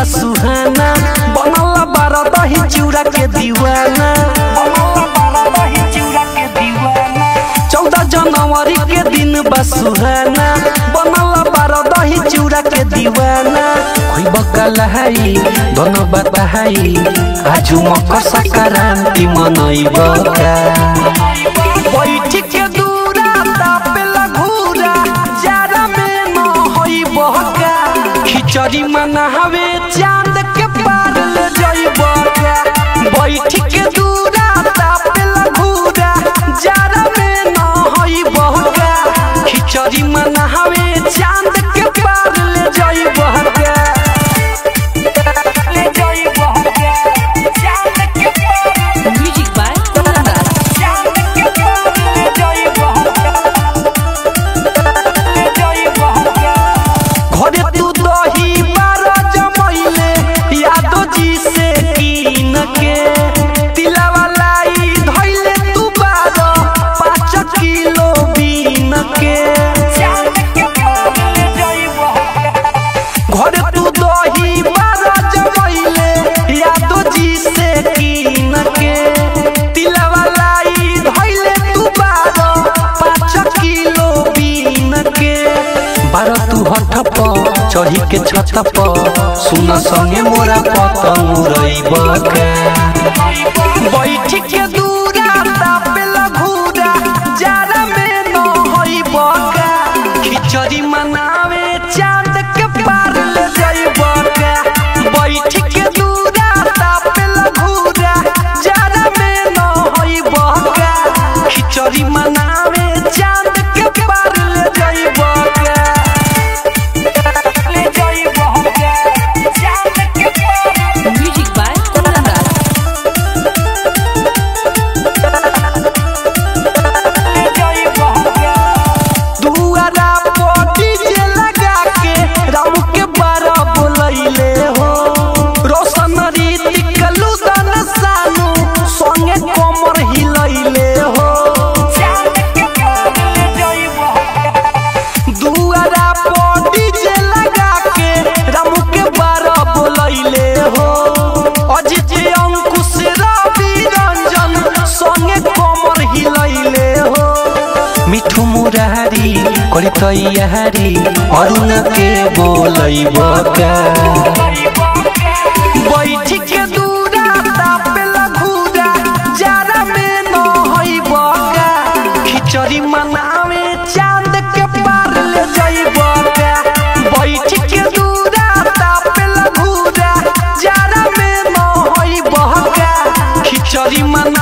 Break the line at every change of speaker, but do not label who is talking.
सुहाना बनल बारा दही चूड़ा के दीवाना 14 जनवरी के दिन बा सुहाना बनल बारा दही चूड़ा के दीवाना कोई बकल है दोनों बताई आज मकर संक्रांति मनइबो का बैठ के दूरा तापेला घूरा जारा में न होइबो का खिचड़ी मनावे चांद के पार ले जाइबो का बैठ के दूरा तापेला घूरा जारा में न होइबो का खिचड़ी मनावे चांद के पार ले जाइबो का ले जाइबो का चांद के पार
म्यूजिक बाय
चांद के पार ले जाइबो का ले जाइबो का घरे तू दही बारा जमैले यादो जी से कीन के तिलावा लाई धइले तू बारा 5 किलो बीन के घरे तू दही बारा जमैले यादो जी से कीन के तिलावा लाई धइले तू बारा 5 किलो बीन के बारा तू हठ चढ़ी के छत पर सुन संगे मोरा पतंग उड़ैबो के बैठ के दूरा तापेला घूरा जारा में न होइबो का खिचड़ी मनावे चांद के पार ले जाइबो का बैठ के दूरा तापेला घूरा जारा में न होइबो का खिचड़ी मनावे चांद के पार ले जाइबो का
म्यूजिक बाय
दुआरा पर डीजे लगा के राम के बारा बोलैले हो रोशन रीतिक लुदन सानू संगे कमर हिलैले हो दुआरा पर डीजे लगा के राम के बारा बोलैले हो अजित अंकुश रवि रंजन संगे कमर हिलैले हो मिठू मुरारी करी तैयारी अरुण के बोलैबो का बैठ के दूरा तापेला घूरा जारा में न होइबो का खिचड़ी मनावे चांद के पार ले जाइबो का बैठ के दूरा तापेला घूरा जारा में न होइबो का खिचड़ी मना